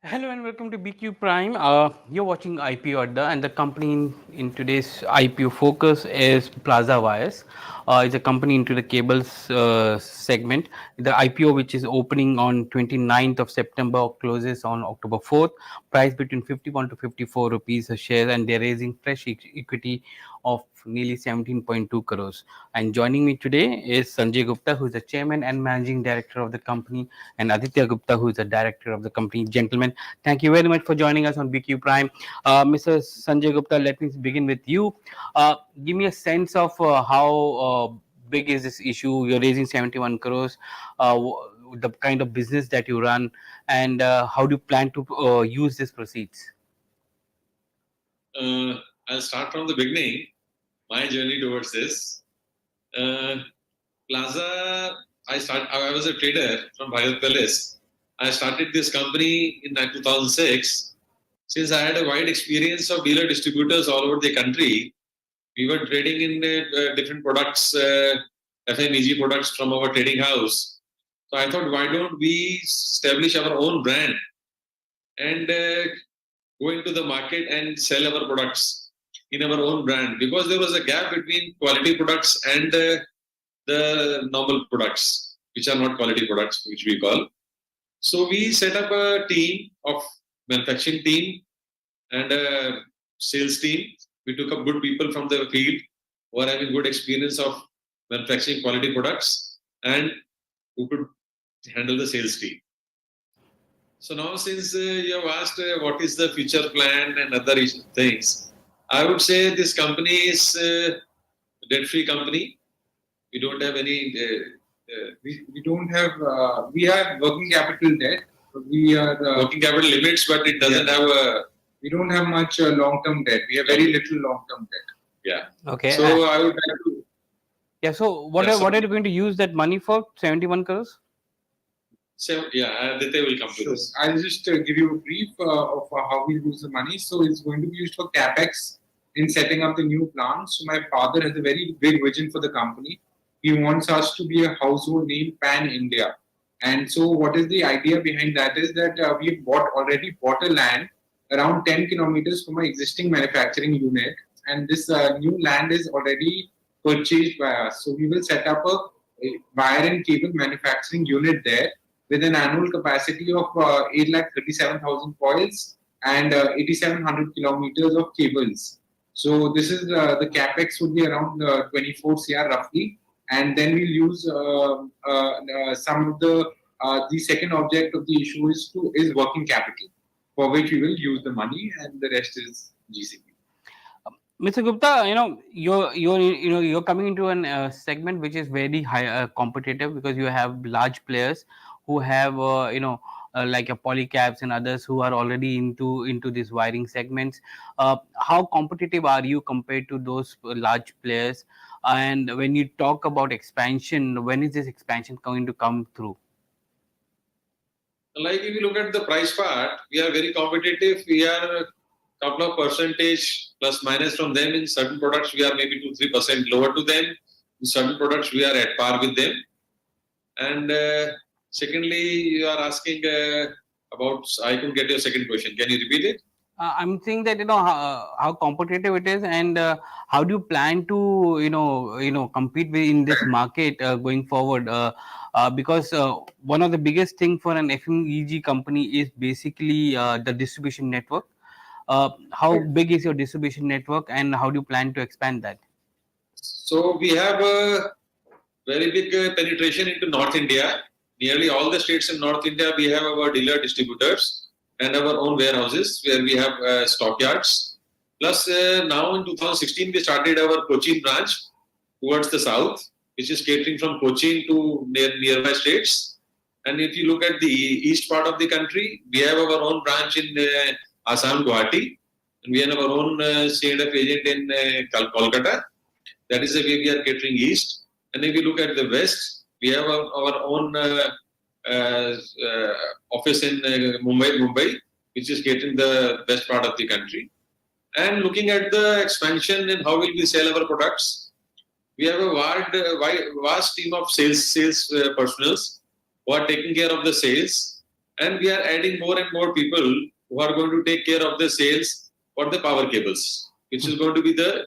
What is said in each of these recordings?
Hello and welcome to BQ Prime. You're watching IPO Adda, and the company in today's IPO focus is Plaza Wires. It's a company into the cables segment. The IPO, which is opening on 29th of September, closes on October 4th. Price between 51 to 54 rupees a share, and they're raising fresh equity of nearly 17.2 crores. And joining me today is Sanjay Gupta, who is the chairman and managing director of the company, and Aditya Gupta, who is the director of the company. Gentlemen, thank you very much for joining us on BQ Prime. Mr. Sanjay Gupta, let me begin with you. Give me a sense of how big is this issue. You're raising 71 crores, the kind of business that you run, and how do you plan to use these proceeds? I'll start from the beginning, my journey towards this. Plaza, I was a trader from Bharat Palace. I started this company in 2006. Since I had a wide experience of dealer distributors all over the country, we were trading in different products, FMEG products from our trading house. So I thought, why don't we establish our own brand and go into the market and sell our products in our own brand, because there was a gap between quality products and the normal products, which are not quality products, which we call. So we set up a team of manufacturing team and a sales team. We took up good people from the field who are having good experience of manufacturing quality products and who could handle the sales team. So now, since you have asked what is the future plan and other things, I would say this company is a debt-free company. We don't have any. We don't have. We have working capital debt. We are working capital limits, but it doesn't have a. We don't have much long-term debt. We have very little long-term debt. Yeah. Okay. So I would like to. Yeah. So what are you going to use that money for? 71 crores. So yeah, Aditya will come to this. I'll just give you a brief of how we use the money. So it's going to be used for capex in setting up the new plant. So my father has a very big vision for the company. He wants us to be a household name pan India. And so what is the idea behind that is that we already bought a land around 10 kilometers from our existing manufacturing unit. And this new land is already purchased by us. So we will set up a wire and cable manufacturing unit there with an annual capacity of 8,37,000 coils and 8,700 kilometers of cables. So this is the capex would be around 24 CR roughly, and then we'll use some of the second object of the issue is working capital, for which we will use the money, and the rest is GCP. Mr. Gupta, you're coming into an segment which is very high competitive, because you have large players who have like a polycaps and others who are already into these wiring segments. How competitive are you compared to those large players? And when you talk about expansion, when is this expansion going to come through? Like if you look at the price part, we are very competitive. We are a couple of percentage plus minus from them. In certain products, we are maybe 2-3% lower to them. In certain products, we are at par with them. And secondly, you are asking about. I couldn't get your second question. Can you repeat it? I'm saying that how competitive it is, and how do you plan to compete in this market going forward? Because one of the biggest thing for an FMEG company is basically the distribution network. How big is your distribution network, and how do you plan to expand that? So we have a very big penetration into North India. Nearly all the states in North India, we have our dealer distributors and our own warehouses where we have stockyards. Plus, now in 2016, we started our Cochin branch towards the south, which is catering from Cochin to nearby states. And if you look at the east part of the country, we have our own branch in Assam, Guwahati, and we have our own CNF agent in Kolkata. That is the way we are catering east. And if you look at the west, we have our own office in Mumbai, which is catering the west part of the country. And looking at the expansion and how will we sell our products, we have a vast team of sales personnel who are taking care of the sales. and we are adding more and more people who are going to take care of the sales for the power cables, which is going to be the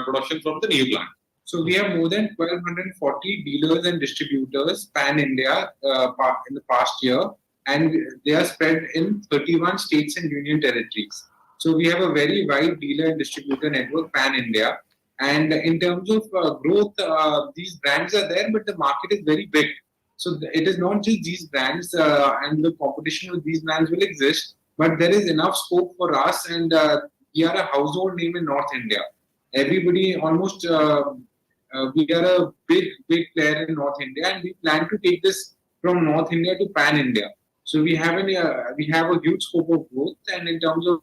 production from the new plant. So we have more than 1,240 dealers and distributors pan India in the past year, and they are spread in 31 states and union territories. So we have a very wide dealer and distributor network pan India. And in terms of growth, these brands are there, but the market is very big. So it is not just these brands, and the competition with these brands will exist, but there is enough scope for us, and we are a household name in North India. Everybody almost we are a big player in North India, and we plan to take this from North India to pan India. So we have a huge scope of growth, and in terms of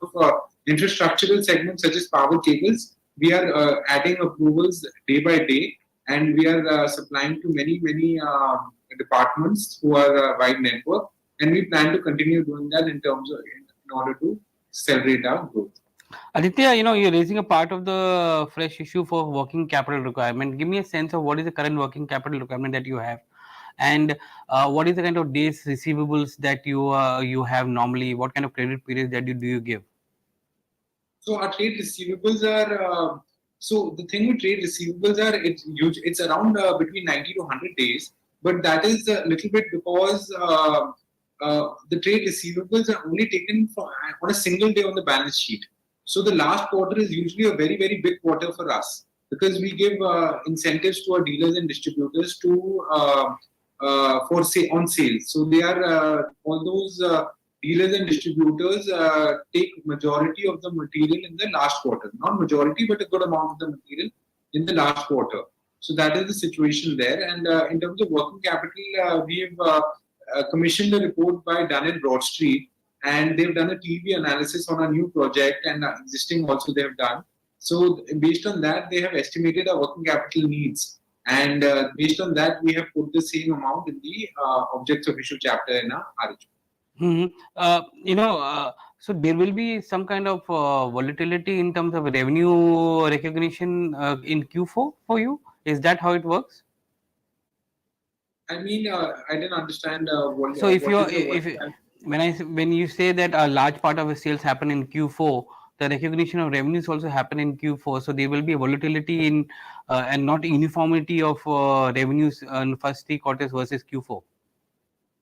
infrastructural segments such as power cables, we are adding approvals day by day, and we are supplying to many departments who are a wide network, and we plan to continue doing that in order to accelerate our growth. Aditya, you're raising a part of the fresh issue for working capital requirement. Give me a sense of what is the current working capital requirement that you have, and what is the kind of days receivables that you have normally. What kind of credit periods that you do you give? So our trade receivables are. So the thing with trade receivables are it's huge. It's around between 90 to 100 days, but that is a little bit because the trade receivables are only taken on a single day on the balance sheet. So the last quarter is usually a very big quarter for us because we give incentives to our dealers and distributors to for say on sales. So they are all those. Dealers and distributors take majority of the material in the last quarter. Not majority, but a good amount of the material in the last quarter. So that is the situation there. And in terms of working capital, we have commissioned a report by Dun& Bradstreet, and they've done a TV analysis on a new project and existing also they have done. So based on that, they have estimated our working capital needs. And based on that, we have put the same amount in the objects of issue chapter in our RHP. Hmm. So there will be some kind of volatility in terms of revenue recognition in Q4 for you. Is that how it works? I mean, I didn't understand So if what you is the if when you say that a large part of the sales happen in Q4, the recognition of revenues also happen in Q4. So there will be a volatility in and not uniformity of revenues in first 3 quarters versus Q4.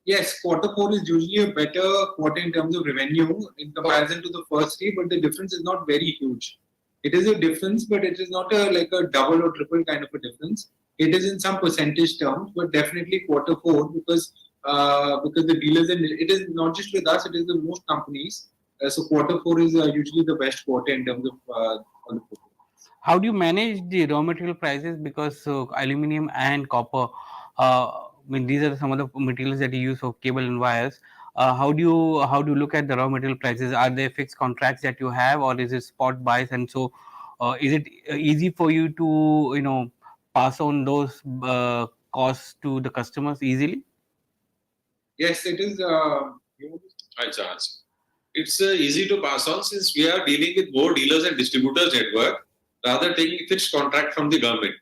Yes, quarter four is usually a better quarter in terms of revenue in comparison to the first three, but the difference is not very huge. It is a difference, but it is not like a double or triple kind of a difference. It is in some percentage terms, but definitely quarter four because the dealers and it is not just with us; it is with most companies. So quarter four is usually the best quarter in terms of all the quarters. How do you manage the raw material prices? Because aluminum and copper, I mean, these are some of the materials that you use for cable and wires. How do you look at the raw material prices? Are there fixed contracts that you have, or is it spot buys? And so, is it easy for you to pass on those costs to the customers easily? Yes, it is. I charge. It's easy to pass on since we are dealing with more dealers and distributors network rather taking fixed contract from the government.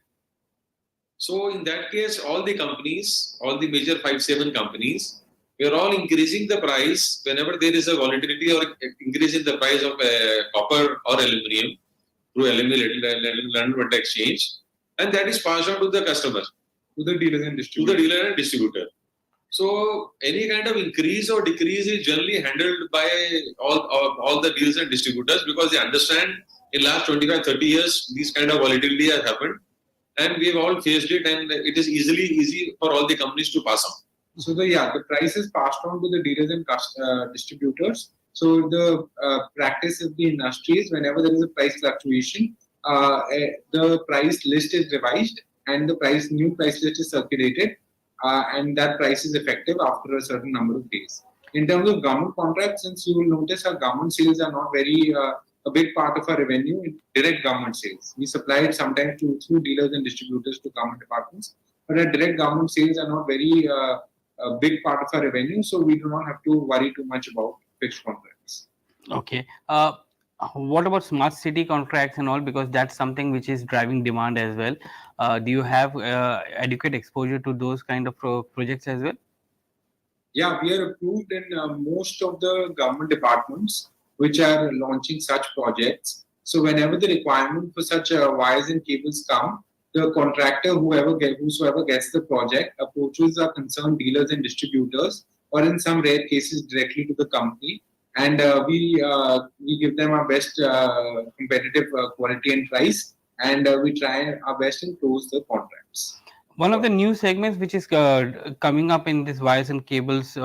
So in that case, all the companies, all the major 5-7 companies, we are all increasing the price whenever there is a volatility or increase in the price of copper or aluminum through London Metal Exchange, and that is passed on to the customer, To the dealers and to the distributors. dealer and distributor. So any kind of increase or decrease is generally handled by all the dealers and distributors because they understand in last 25-30 years these kind of volatility has happened, and we've all faced it, and it is easy for all the companies to pass on. So the price is passed on to the dealers and distributors. So the practice of the industry is whenever there is a price fluctuation, the price list is revised and the new price list is circulated, and that price is effective after a certain number of days. In terms of government contracts, since you will notice our government sales are not very a big part of our revenue in direct government sales. We supply it sometimes through dealers and distributors to government departments, but our direct government sales are not very a big part of our revenue, so we do not have to worry too much about fixed contracts. Okay. What about smart city contracts and all? Because that's something which is driving demand as well. Do you have adequate exposure to those kind of projects as well? Yeah, we are approved in most of the government departments which are launching such projects. So whenever the requirement for such wires and cables come, the contractor, whosoever gets the project, approaches our concerned dealers and distributors, or in some rare cases directly to the company, and we give them our best competitive quality and price, and we try our best and close the contracts. One of the new segments which is coming up in this wires and cables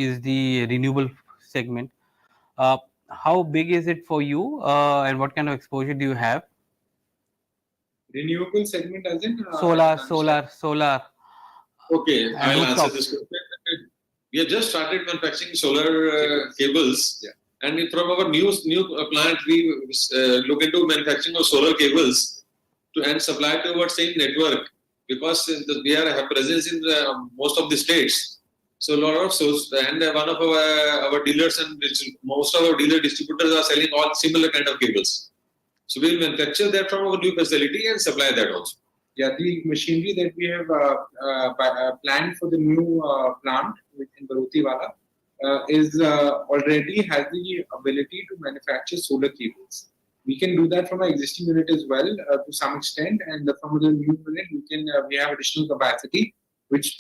is the renewable segment. Uh, how big is it for you, and what kind of exposure do you have? Renewable segment, as in I Solar, didn't understand. solar, Okay, and I'll answer this rooftops. question. We have just started manufacturing solar cables, Yeah. and from our new plant, we look into manufacturing of solar cables to and supply to our same network because we have presence in most of the states. So a lot of source and one of our dealers and most of our dealer distributors are selling all similar kind of cables. So we will manufacture that from our new facility and supply that also. Yeah, the machinery that we have planned for the new plant in Barutiwala is already has the ability to manufacture solar cables. We can do that from our existing unit as well to some extent, and from the new unit we have additional capacity,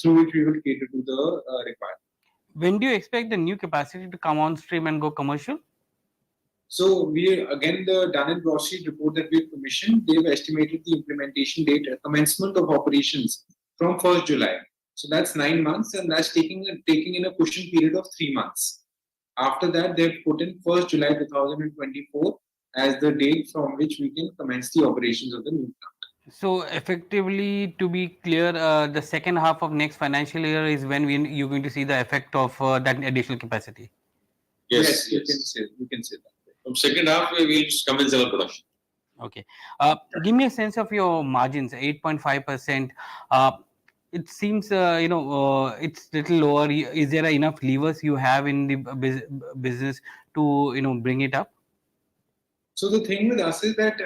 through which we will cater to the requirement. When do you expect the new capacity to come on stream and go commercial? So we again the Dun and Bradstreet report that we've commissioned, they've estimated the implementation date, commencement of operations from 1st July. So that's 9 months, and that's taking in a cushion period of 3 months. After that, they've put in 1st July 2024 as the date from which we can commence the operations of the new plant. So effectively, to be clear, the second half of next financial year is when you're going to see the effect of that additional capacity. Yes, you can say that. From second half, we will commence our production. Okay. Give me a sense of your margins, 8.5%. It seems, it's little lower. Is there enough levers you have in the business to, bring it up? So the thing with us is that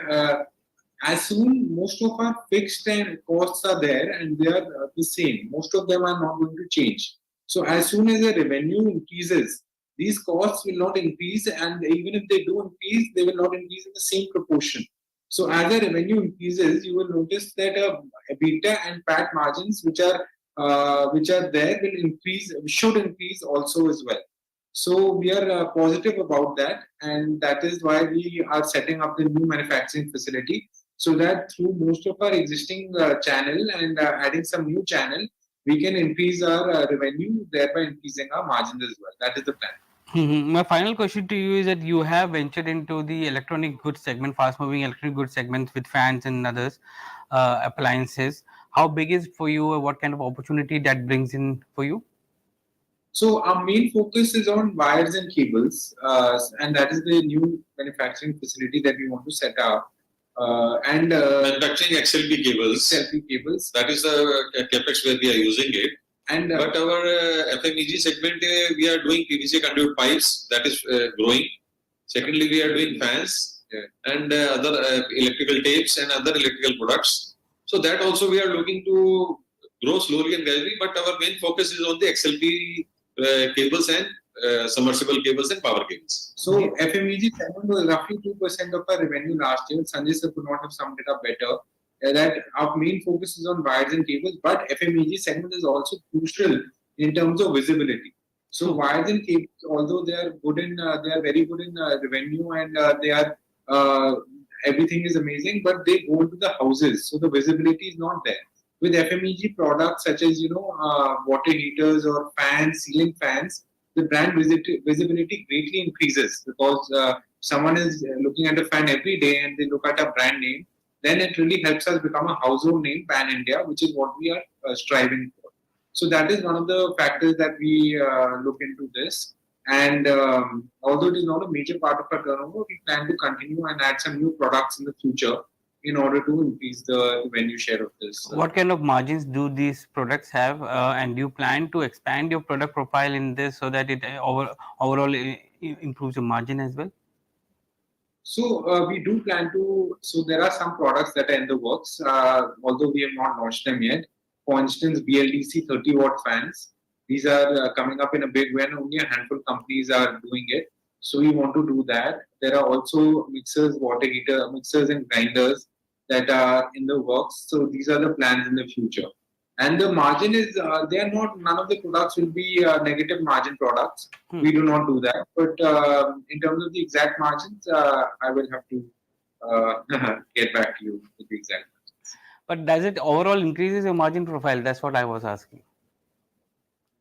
as soon most of our fixed and costs are there and they are the same, most of them are not going to change. So as soon as the revenue increases, these costs will not increase, and even if they do increase, they will not increase in the same proportion. So as the revenue increases, you will notice that EBITDA and PAT margins, which are there, should increase also as well. So we are positive about that, and that is why we are setting up the new manufacturing facility, so that through most of our existing channel and adding some new channel, we can increase our revenue, thereby increasing our margins as well. That is the plan. My final question to you is that you have ventured into the electronic goods segment, fast moving electronic goods segments with fans and others, appliances. How big is it for you? What kind of opportunity that brings in for you? So our main focus is on wires and cables, and that is the new manufacturing facility that we want to set up. And Manufacturing XLP cables. XLP cables. That is the capex where we are using it. And but our FMEG segment, we are doing PVC conduit pipes. That is growing. Secondly, we are doing fans and other electrical tapes and other electrical products. So that also we are looking to grow slowly and gradually. But our main focus is on the XLP cables and submersible cables and power cables. So FMEG segment was roughly 2% of our revenue last year. Sanjay sir could not have summed it up better. That our main focus is on wires and cables, but FMEG segment is also crucial in terms of visibility. So wires and cables, although they are very good in revenue, and they are everything is amazing, but they go into the houses, so the visibility is not there. With FMEG products such as water heaters or fans, ceiling fans, the brand visibility greatly increases, because someone is looking at a fan every day and they look at a brand name, then it really helps us become a household name pan India, which is what we are striving for. So that is one of the factors that we look into this. And although it is not a major part of our turnover, we plan to continue and add some new products in the future in order to increase the revenue share of this. What kind of margins do these products have, and do you plan to expand your product profile in this so that it overall improves your margin as well? So we do plan to. So there are some products that are in the works, although we have not launched them yet. For instance, BLDC 30-watt fans. These are coming up in a big way, and only a handful of companies are doing it. So we want to do that. There are also mixers, water heater, mixers and grinders that are in the works. So these are the plans in the future. And the margin is, they are not, none of the products will be negative margin products. Hmm. We do not do that. But in terms of the exact margins, I will have to get back to you with the exact margins. But does it overall increases your margin profile? That's what I was asking.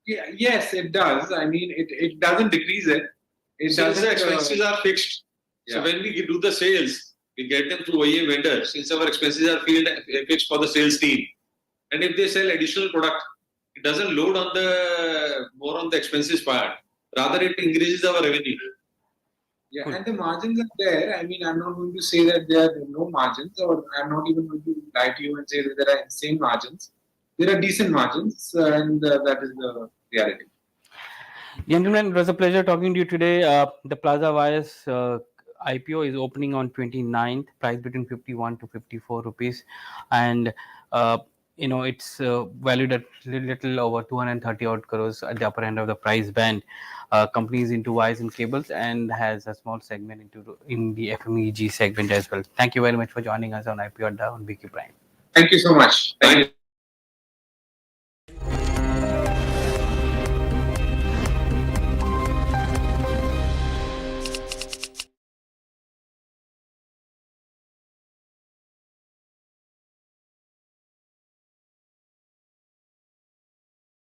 Yeah, yes, it does. I mean, it doesn't decrease it. It Since doesn't. the expenses are fixed, so Yeah. when we do the sales, we get them through OEM vendors. Since our expenses are fixed for the sales team, and if they sell additional product, it doesn't load on the more on the expenses part. Rather, it increases our revenue. Yeah, Good. and the margins are there. I mean, I'm not going to say that there are no margins, or I'm not even going to lie to you and say that there are insane margins. There are decent margins, and that is the reality. Gentlemen, it was a pleasure talking to you today. The Plaza Wires IPO is opening on 29th, price between 51 to 54 rupees, and uh, it's valued at little over 230 odd crores at the upper end of the price band. Companies into wires and cables, and has a small segment in the FMEG segment as well. Thank you very much for joining us on IPO Adda on BQ Prime. Thank you so much. Thank you.